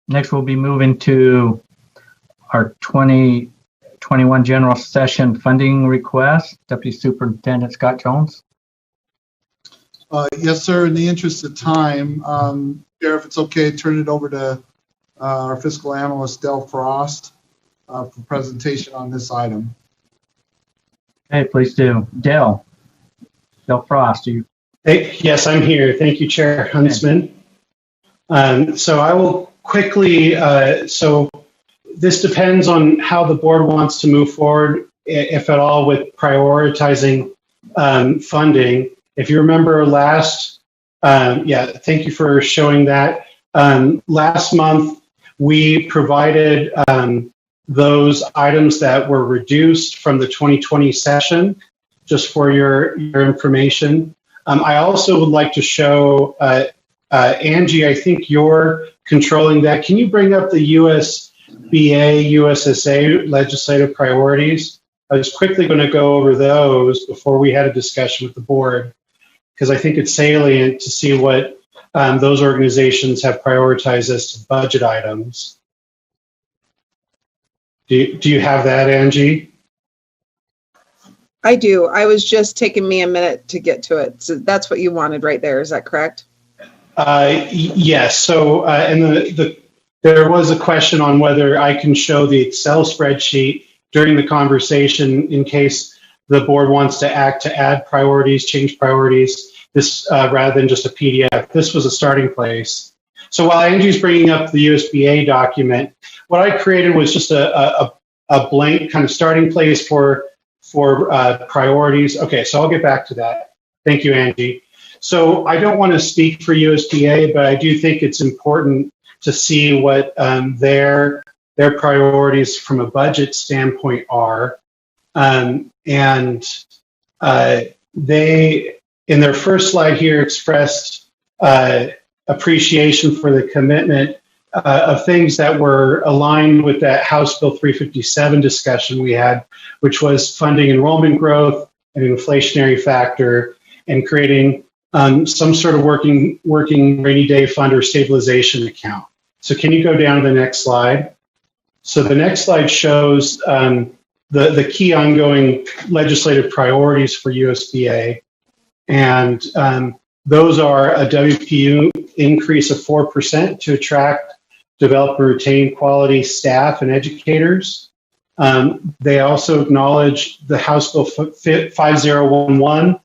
Next, we'll be moving to our 2021 general session funding request. Deputy Superintendent Scott Jones. Yes, sir. In the interest of time, Chair, if it's okay, turn it over to our fiscal analyst, Del Frost, for presentation on this item. Okay, please do. Del Frost, Yes, I'm here. Thank you, Chair Huntsman. So I will quickly, so this depends on how the board wants to move forward, if at all, with prioritizing funding. If you remember last, thank you for showing that. Last month, we provided those items that were reduced from the 2020 session, just for your information. I also would like to show, Angie, I think you're controlling that. Can you bring up the USBA, USSA legislative priorities? I was quickly going to go over those before we had a discussion with the board, because I think it's salient to see what those organizations have prioritized as to budget items. Do you have that, Angie? I do. I was just taking me a minute to get to it. So that's what you wanted right there. Is that correct? Yes. So, and there was a question on whether I can show the Excel spreadsheet during the conversation in case the board wants to add priorities, change priorities, this rather than just a PDF. This was a starting place. So while Angie's bringing up the USBA document, what I created was just a blank kind of starting place for priorities. Okay, so I'll get back to that. Thank you, Angie. So I don't want to speak for USDA, but I do think it's important to see what their priorities from a budget standpoint are. They, in their first slide here, expressed appreciation for the commitment of things that were aligned with that House Bill 357 discussion we had, which was funding enrollment growth, an inflationary factor, and creating some sort of working rainy day fund or stabilization account. So can you go down to the next slide? So the next slide shows the key ongoing legislative priorities for USBA. And those are a WPU increase of 4% to attract, develop, and retain quality staff and educators. They also acknowledge the House Bill 5011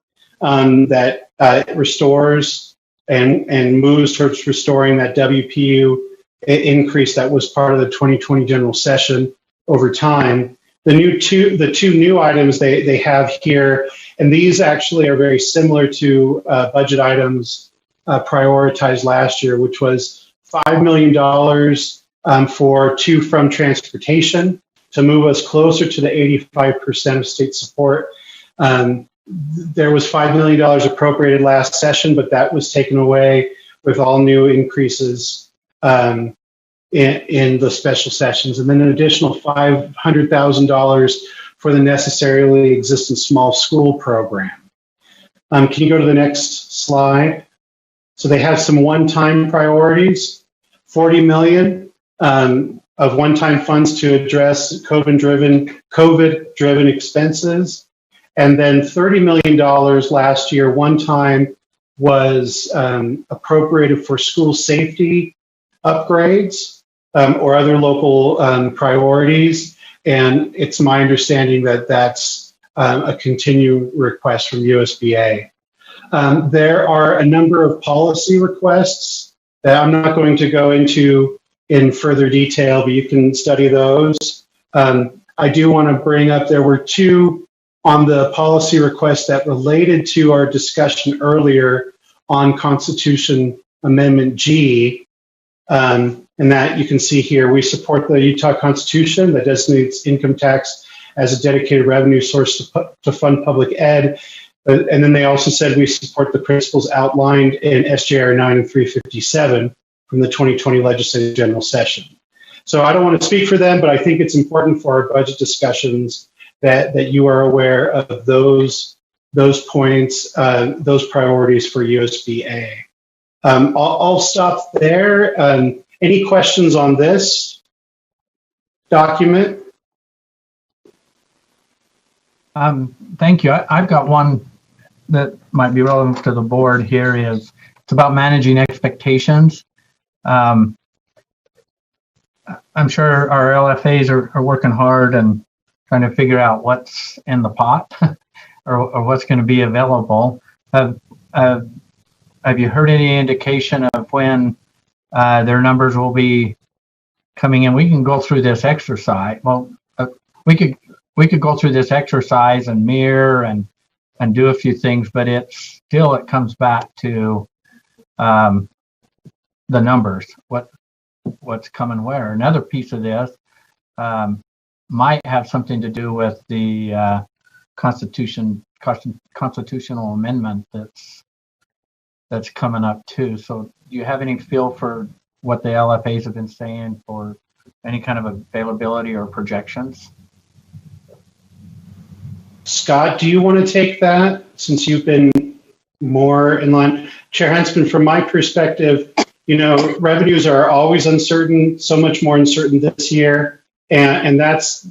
that restores and moves towards restoring that WPU increase that was part of the 2020 general session over time. The two new items they have here, and these actually are very similar to budget items prioritized last year, which was $5 million for to from transportation to move us closer to the 85% of state support. There was $5 million appropriated last session, but that was taken away with all new increases in the special sessions, and then an additional $500,000 for the necessarily existent small school program. Can you go to the next slide? So they have some one-time priorities, $40 million of one-time funds to address COVID-driven expenses, and then $30 million last year one-time was appropriated for school safety upgrades or other local priorities. And it's my understanding that that's a continued request from USBA. There are a number of policy requests that I'm not going to go into in further detail, but you can study those. I do want to bring up, there were two on the policy request that related to our discussion earlier on Constitution Amendment G. And that you can see here, we support the Utah Constitution that designates income tax as a dedicated revenue source to fund public ed. And then they also said we support the principles outlined in SJR 9 and 357 from the 2020 legislative general session. So I don't want to speak for them, but I think it's important for our budget discussions that you are aware of those points, those priorities for USBA. I'll stop there. Any questions on this document? Thank you. I've got one that might be relevant to the board here. It's about managing expectations. I'm sure our LFAs are working hard and trying to figure out what's in the pot or what's going to be available. Have you heard any indication of when their numbers will be coming in? We can go through this exercise. Well, we could go through this exercise and mirror and do a few things, but it comes back to the numbers. What's coming where? Another piece of this might have something to do with the constitutional amendment that's coming up too. So do you have any feel for what the LFAs have been saying for any kind of availability or projections? Scott, do you want to take that since you've been more in line? Chair Huntsman, from my perspective, revenues are always uncertain, so much more uncertain this year, and that's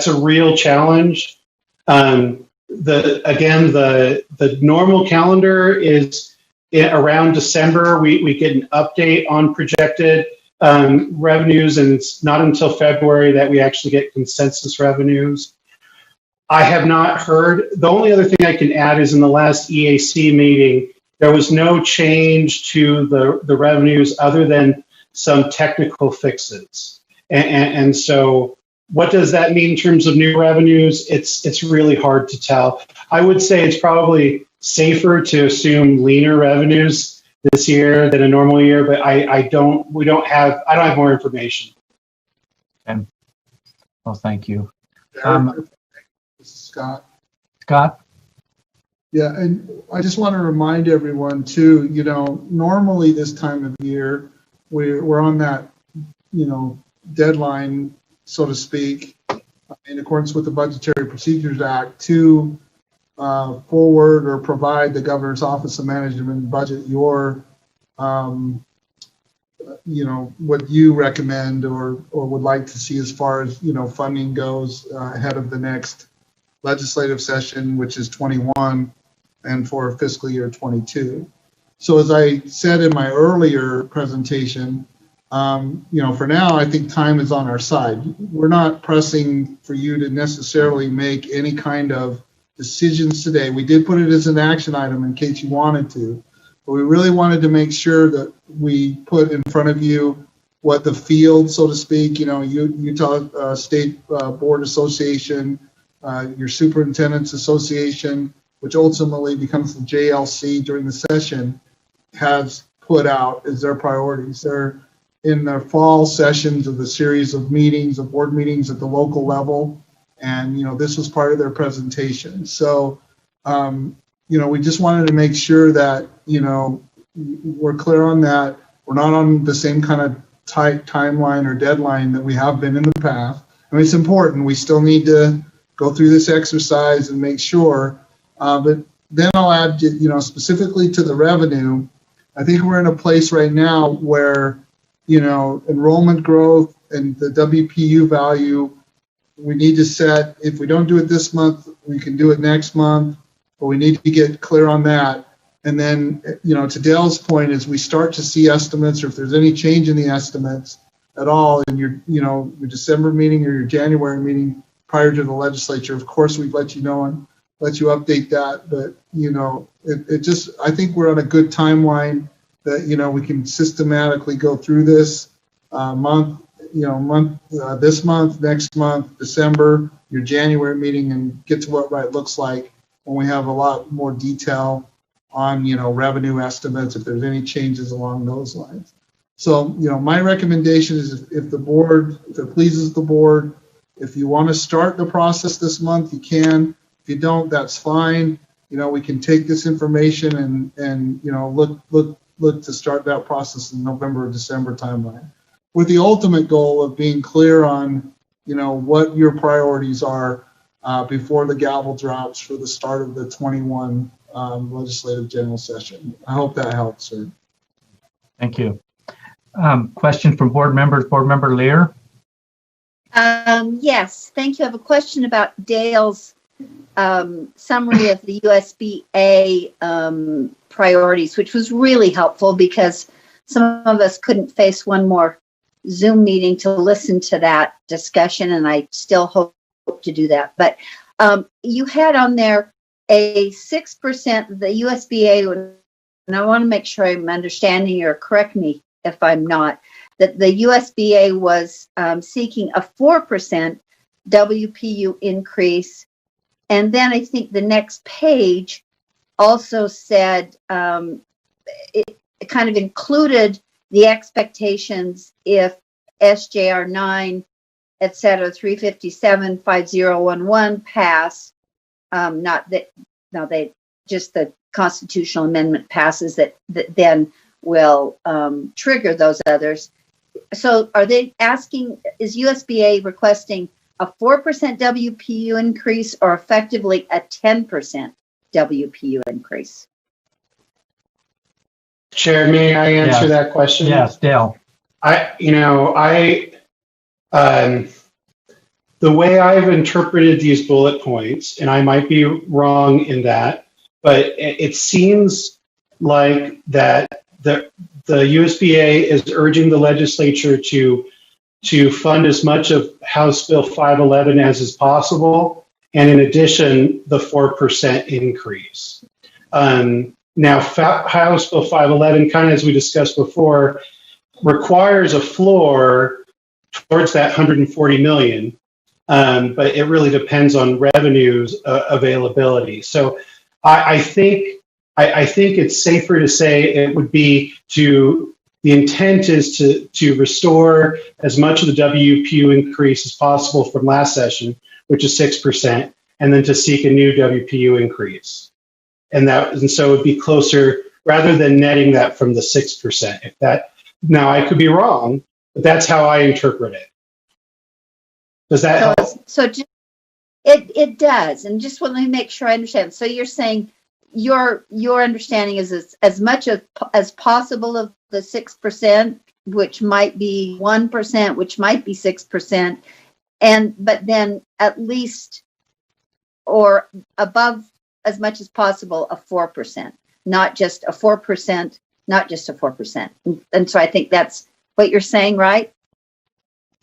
a real challenge. The normal calendar is around December. We get an update on projected revenues, and it's not until February that we actually get consensus revenues. I have not heard. The only other thing I can add is in the last EAC meeting, there was no change to the revenues other than some technical fixes. And so what does that mean in terms of new revenues? It's really hard to tell. I would say it's probably safer to assume leaner revenues this year than a normal year, but I don't have more information. Okay. Well, thank you. This is Scott. Scott? Yeah, and I just want to remind everyone too, normally this time of year, we're on that, deadline, so to speak, in accordance with the Budgetary Procedures Act to forward or provide the Governor's Office of Management and Budget your, what you recommend or would like to see as far as, funding goes ahead of the next legislative session, which is 21, and for fiscal year 22. So as I said in my earlier presentation, for now, I think time is on our side. We're not pressing for you to necessarily make any kind of decisions today. We did put it as an action item in case you wanted to, but we really wanted to make sure that we put in front of you what the field, so to speak, Utah State Board Association, your Superintendent's Association, which ultimately becomes the JLC during the session, has put out as their priorities. They're in their fall sessions of the series of meetings, of board meetings at the local level, and this was part of their presentation. So, we just wanted to make sure that we're clear on that. We're not on the same kind of tight timeline or deadline that we have been in the past. I mean, it's important. We still need to go through this exercise and make sure. But then I'll add, specifically to the revenue, I think we're in a place right now where, enrollment growth and the WPU value, we need to set, if we don't do it this month, we can do it next month, but we need to get clear on that. And then, to Dale's point, as we start to see estimates, or if there's any change in the estimates at all in your December meeting or your January meeting prior to the legislature, of course, we'd let you know and let you update that. But, I think we're on a good timeline that, we can systematically go through this this month, next month, December, your January meeting, and get to what right looks like when we have a lot more detail on, revenue estimates, if there's any changes along those lines. So, my recommendation is if it pleases the board, if you want to start the process this month, you can. If you don't, that's fine. We can take this information and look to start that process in November or December timeline, with the ultimate goal of being clear on, what your priorities are before the gavel drops for the start of the 21 legislative general session. I hope that helps, sir. Thank you. Question from board members. Board member Lear. Yes, thank you. I have a question about Dale's summary of the USBA priorities, which was really helpful because some of us couldn't face one more Zoom meeting to listen to that discussion, and I still hope to do that. But you had on there a 6%, the USBA, and I want to make sure I'm understanding you, or correct me if I'm not, that the USBA was seeking a 4% WPU increase. And then I think the next page also said it kind of included the expectations if SJR 9, et cetera, 357, 5011 pass, not that, no, they just the constitutional amendment passes that then will trigger those others. So are they asking, is USBA requesting a 4% WPU increase or effectively a 10% WPU increase? Chair, may I answer that question? Yes, Dale. The way I've interpreted these bullet points, and I might be wrong in that, but it seems like that the USBA is urging the legislature to fund as much of House Bill 511 as is possible, and in addition, the 4% increase. Now, House Bill 511, kind of as we discussed before, requires a floor towards that 140 million, but it really depends on revenues availability. So I think it's safer to say it would be the intent is to restore as much of the WPU increase as possible from last session, which is 6%, and then to seek a new WPU increase. And so it would be closer, rather than netting that from the 6%. Now I could be wrong, but that's how I interpret it. Does that help? So it does. And just let me make sure I understand. So you're saying your understanding is as much as possible of the 6%, which might be 1%, which might be 6%, but then at least or above as much as possible a 4%, not just a 4%, not just a 4%. And so I think that's what you're saying, right?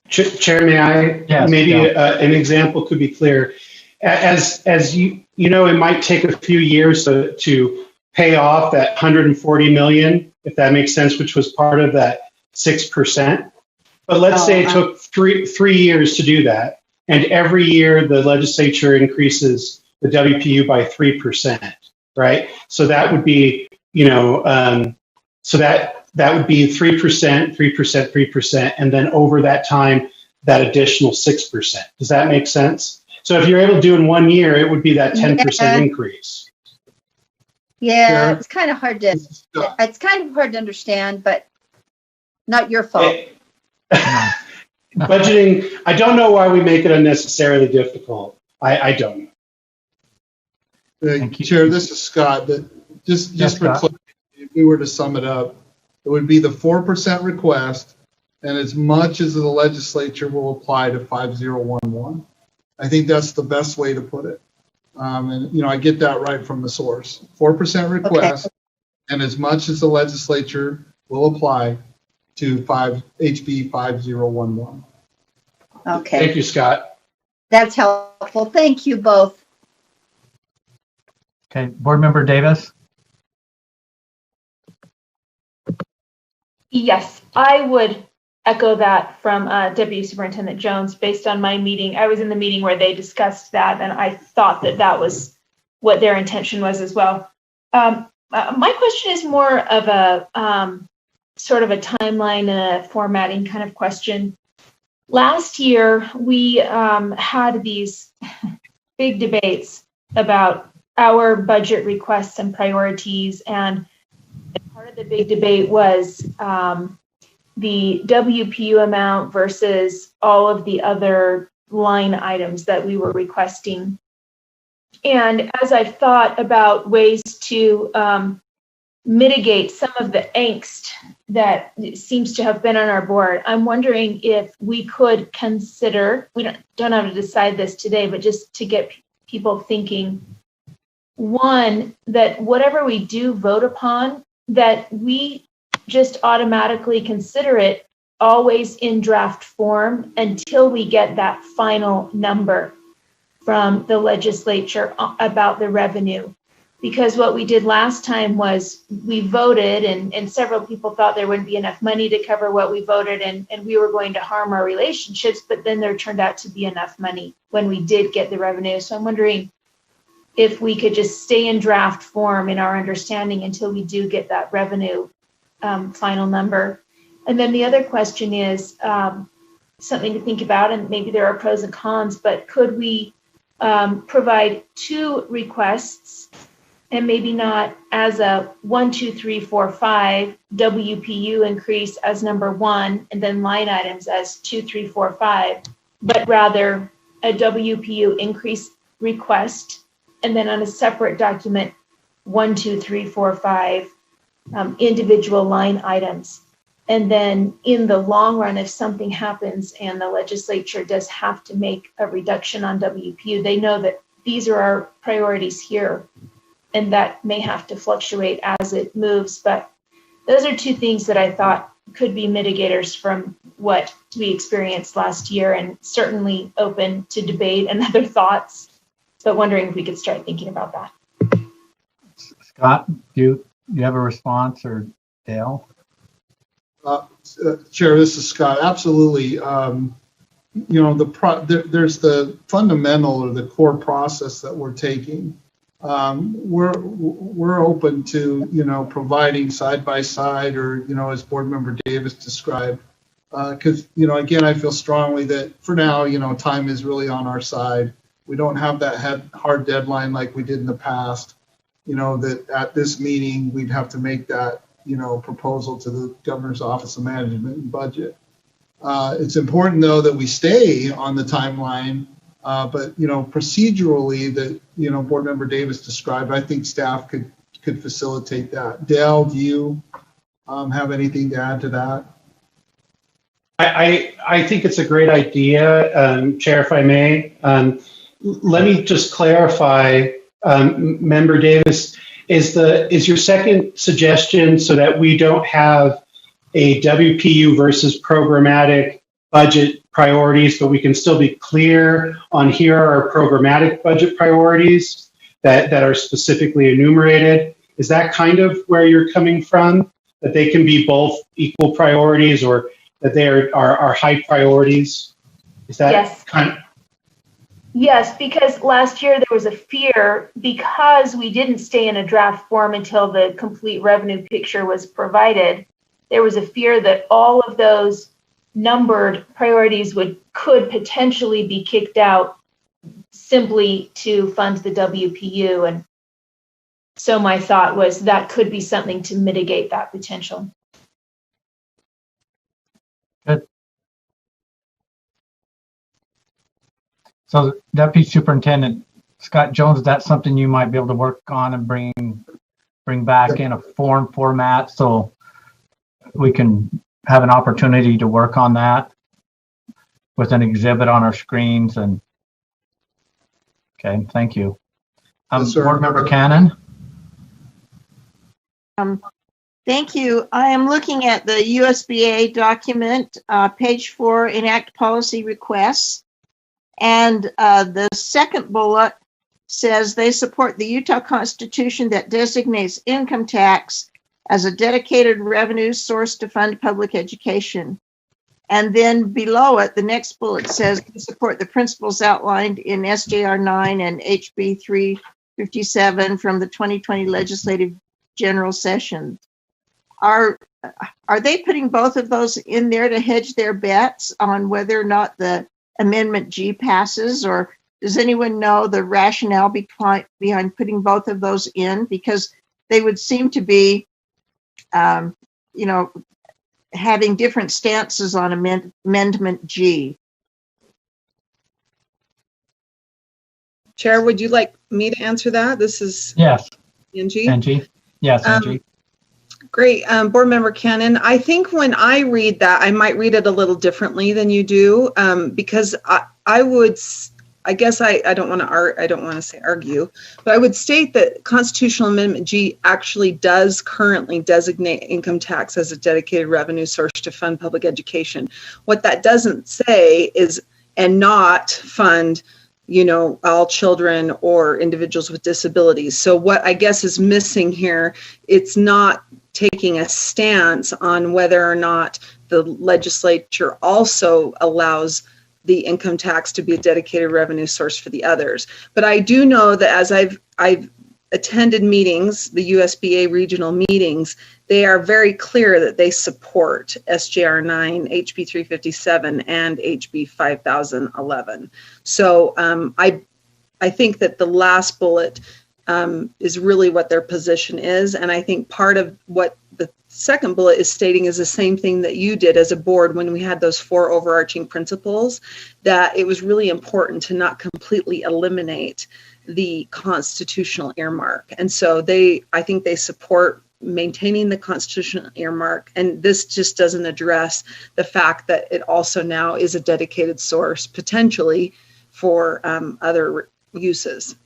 Chair, may I? Yes, maybe yeah. An example could be clear. As you know, it might take a few years to pay off that 140 million, if that makes sense, which was part of that 6%. But let's say it took three years to do that, and every year the legislature increases the WPU by 3%, right? So that would be, that would be 3%, 3%, 3%, and then over that time, that additional 6%. Does that make sense? So if you're able to do in 1 year, it would be that 10% increase. Yeah, it's kind of hard to understand, but not your fault. Budgeting, I don't know why we make it unnecessarily difficult. I don't know. Chair, this is Scott. But just for clarity, if we were to sum it up, it would be the 4% request, and as much as the legislature will apply to 5011. I think that's the best way to put it. And I get that right from the source. 4% request, okay, and as much as the legislature will apply to HB 5011. Okay. Thank you, Scott. That's helpful. Thank you both. Okay, Board Member Davis. Yes, I would echo that from Deputy Superintendent Jones. Based on my meeting, I was in the meeting where they discussed that, and I thought that was what their intention was as well. My question is more of a sort of a timeline formatting kind of question. Last year, we had these big debates about our budget requests and priorities, and part of the big debate was the WPU amount versus all of the other line items that we were requesting. And as I've thought about ways to mitigate some of the angst that seems to have been on our board. I'm wondering if we could consider, we don't have to decide this today, but just to get people thinking, one, that whatever we do vote upon, that we just automatically consider it always in draft form until we get that final number from the legislature about the revenue. Because what we did last time was we voted and several people thought there wouldn't be enough money to cover what we voted and we were going to harm our relationships, but then there turned out to be enough money when we did get the revenue. So I'm wondering if we could just stay in draft form in our understanding until we do get that revenue final number. And then the other question is something to think about, and maybe there are pros and cons, but could we provide 2 requests and maybe not as a 1, 2, 3, 4, 5 WPU increase as number 1 and then line items as 2, 3, 4, 5, but rather a WPU increase request and then on a separate document 1, 2, 3, 4, 5 individual line items. And then in the long run, if something happens and the legislature does have to make a reduction on WPU, they know that these are our priorities here. And that may have to fluctuate as it moves. But those are 2 things that I thought could be mitigators from what we experienced last year, and certainly open to debate and other thoughts, but wondering if we could start thinking about that. Scott, do you have a response, or Dale? Chair, this is Scott. Absolutely. There's the fundamental or the core process that we're taking. We're open to providing side by side, or as Board Member Davis described, because again, I feel strongly that for now time is really on our side. We don't have that hard deadline like we did in the past. That at this meeting we'd have to make that proposal to the Governor's Office of Management and Budget. It's important though that we stay on the timeline. But procedurally, that Board Member Davis described, I think staff could facilitate that. Dale, do you have anything to add to that? I think it's a great idea, Chair, if I may. Let me just clarify, Member Davis, is your second suggestion so that we don't have a WPU versus programmatic budget priorities, but we can still be clear on here are our programmatic budget priorities that are specifically enumerated? Is that kind of where you're coming from? That they can be both equal priorities, or that they are high priorities? Is that yes. Yes, because last year there was a fear, because we didn't stay in a draft form until the complete revenue picture was provided. There was a fear that all of those numbered priorities could potentially be kicked out simply to fund the WPU. And so my thought was that could be something to mitigate that potential. Good. So Deputy Superintendent Scott Jones, that's something you might be able to work on and bring back in a format so we can have an opportunity to work on that with an exhibit on our screens. And okay, thank you. Yes, Board Member Cannon. Thank you. I am looking at the USBA document, page 4, enact policy requests. And the second bullet says they support the Utah Constitution that designates income tax as a dedicated revenue source to fund public education. And then below it, the next bullet says we support the principles outlined in SJR 9 and HB 357 from the 2020 Legislative General Session. Are they putting both of those in there to hedge their bets on whether or not the Amendment G passes, or does anyone know the rationale behind putting both of those in? Because they would seem to be having different stances on Amendment G. Chair, would you like me to answer that? This is Yes. Angie. Angie. Yes, Angie. Great. Board Member Cannon, I think when I read that, I might read it a little differently than you do, because I would, I guess I don't want to say argue, but I would state that Constitutional Amendment G actually does currently designate income tax as a dedicated revenue source to fund public education. What that doesn't say is, and not fund, all children or individuals with disabilities. So what I guess is missing here, it's not taking a stance on whether or not the legislature also allows the income tax to be a dedicated revenue source for the others. But I do know that as I've attended meetings, the USBA regional meetings, they are very clear that they support SJR 9, HB 357, and HB 5011. So I think that the last bullet is really what their position is. And I think part of what the second bullet is stating is the same thing that you did as a board when we had those 4 overarching principles, that it was really important to not completely eliminate the constitutional earmark. And so I think they support maintaining the constitutional earmark. And this just doesn't address the fact that it also now is a dedicated source potentially for other uses.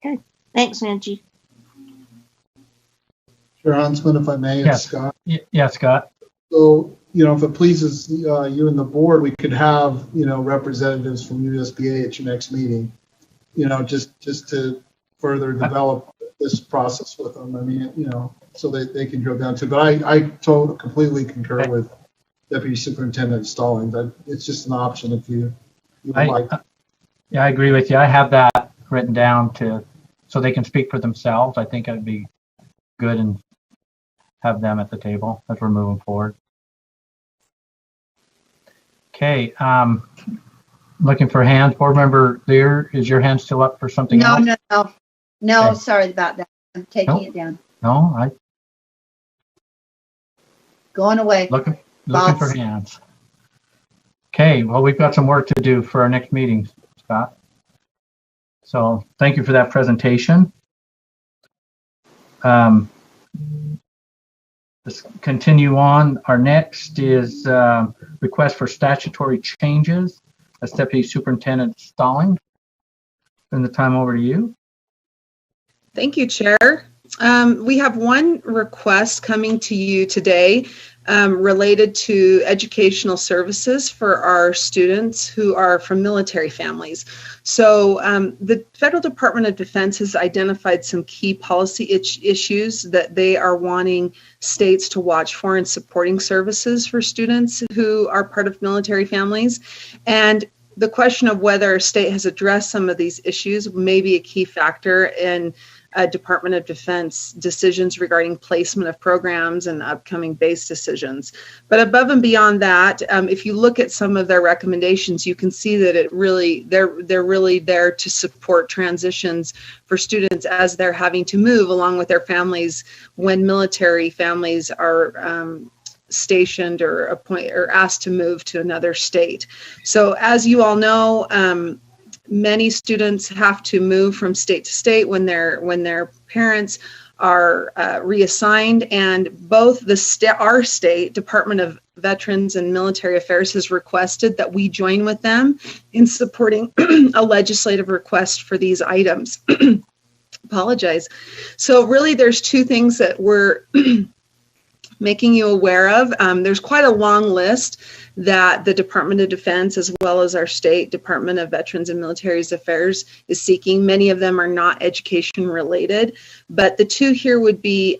Okay, thanks, Angie. Chair Huntsman, if I may, Yes. it's Scott. Yeah, Scott. So, if it pleases you and the board, we could have, representatives from USBA at your next meeting, just to further develop this process with them. I mean, so that they can go down to, but I completely concur with Deputy Superintendent Stallings. It's just an option if you would like. Yeah, I agree with you. I have that written down so they can speak for themselves. I think it'd be good and have them at the table as we're moving forward. Okay, looking for hands. Board Member Lear, is your hand still up for something else? No, Okay. sorry about that. I'm taking it down. No, I Going away. looking Thoughts? for hands. Okay, well, we've got some work to do for our next meeting, Scott. So thank you for that presentation. Let's continue on. Our next is request for statutory changes. That's Deputy Superintendent Stallings. Turn the time over to you. Thank you, Chair. We have one request coming to you today related to educational services for our students who are from military families. So the Federal Department of Defense has identified some key policy issues that they are wanting states to watch for in supporting services for students who are part of military families. And the question of whether a state has addressed some of these issues may be a key factor in Department of Defense decisions regarding placement of programs and upcoming base decisions. But above and beyond that, if you look at some of their recommendations, you can see that they're really there to support transitions for students as they're having to move along with their families when military families are stationed or asked to move to another state. So as you all know, many students have to move from state to state when their parents are reassigned, and both our state Department of Veterans and Military Affairs has requested that we join with them in supporting a legislative request for these items. Apologize. So really there's two things that we're making you aware of. There's quite a long list that the Department of Defense, as well as our state Department of Veterans and Military Affairs, is seeking. Many of them are not education related, but the two here would be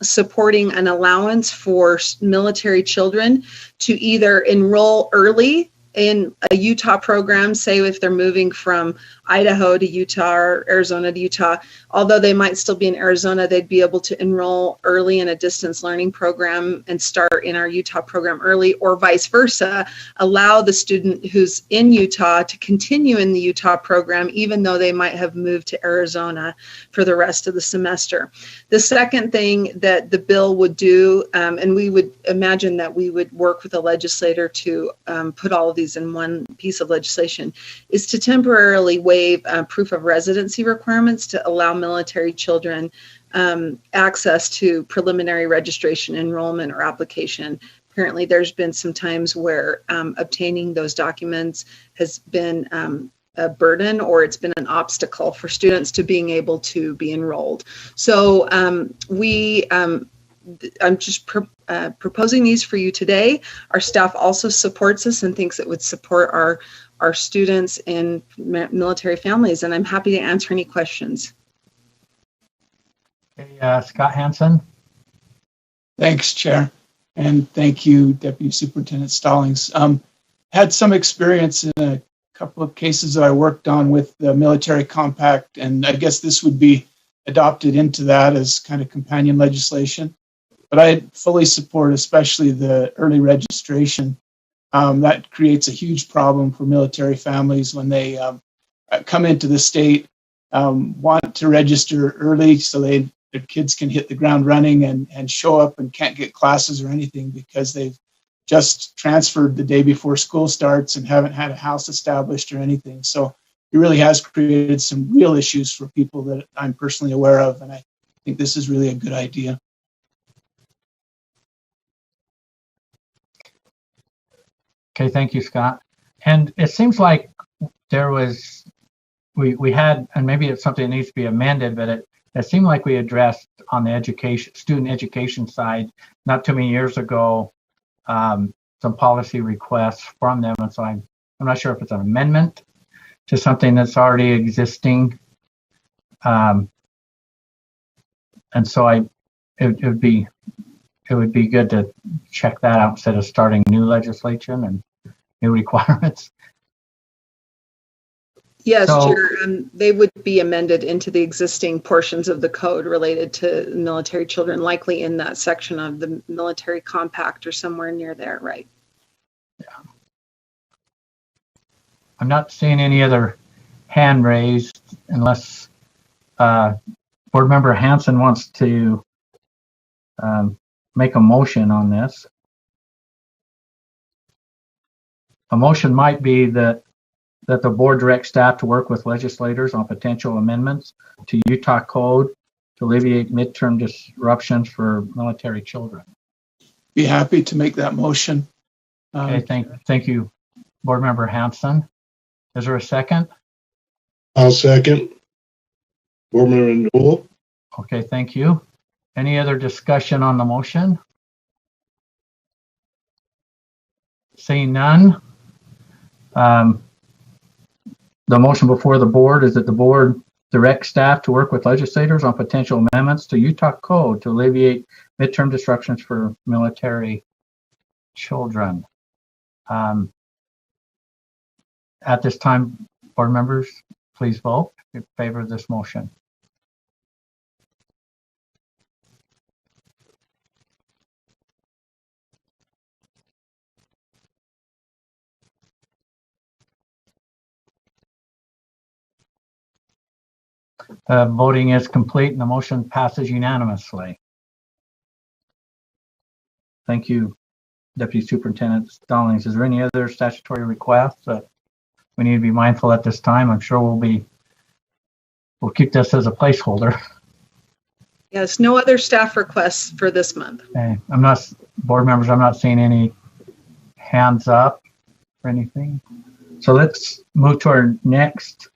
supporting an allowance for military children to either enroll early in a Utah program, say if they're moving from Idaho to Utah or Arizona to Utah, although they might still be in Arizona, they'd be able to enroll early in a distance learning program and start in our Utah program early, or vice versa, allow the student who's in Utah to continue in the Utah program, even though they might have moved to Arizona for the rest of the semester. The second thing that the bill would do, and we would imagine that we would work with the legislator to put all of these in one piece of legislation is to temporarily waive proof of residency requirements to allow military children access to preliminary registration, enrollment, or application. Apparently, there's been some times where obtaining those documents has been a burden, or it's been an obstacle for students to being able to be enrolled. So I'm just proposing these for you today. Our staff also supports us and thinks it would support our students and military families, and I'm happy to answer any questions. Okay, Scott Hansen. Thanks, Chair. And thank you, Deputy Superintendent Stallings. Had some experience in a couple of cases that I worked on with the military compact, and I guess this would be adopted into that as kind of companion legislation. But I fully support especially the early registration. That creates a huge problem for military families when they come into the state, want to register early so their kids can hit the ground running and show up and can't get classes or anything because they've just transferred the day before school starts and haven't had a house established or anything. So it really has created some real issues for people that I'm personally aware of, and I think this is really a good idea. Okay, thank you, Scott. And it seems like there was, we had, and maybe it's something that needs to be amended, but it seemed like we addressed on the student education side, not too many years ago, some policy requests from them. And so I'm not sure if it's an amendment to something that's already existing. And so it would be good to check that out instead of starting new legislation and new requirements. Yes, So, Chair, they would be amended into the existing portions of the code related to military children, likely in that section of the military compact or somewhere near there, right? yeah. I'm not seeing any other hand raised unless Board Member Hansen wants to make a motion on this. A motion might be that the board directs staff to work with legislators on potential amendments to Utah Code to alleviate midterm disruptions for military children. Be happy to make that motion. Okay, thank you, Board Member Hansen. Is there a second? I'll second. Board Member Newell. Okay, thank you. Any other discussion on the motion? Seeing none. The motion before the board is that the board direct staff to work with legislators on potential amendments to Utah Code to alleviate midterm disruptions for military children. At this time, board members, please vote in favor of this motion. Voting is complete and the motion passes unanimously. Thank you, Deputy Superintendent Stallings. Is there any other statutory requests that we need to be mindful at this time? I'm sure we'll keep this as a placeholder. Yes, no other staff requests for this month. Okay. Board members, I'm not seeing any hands up or anything. So let's move to our next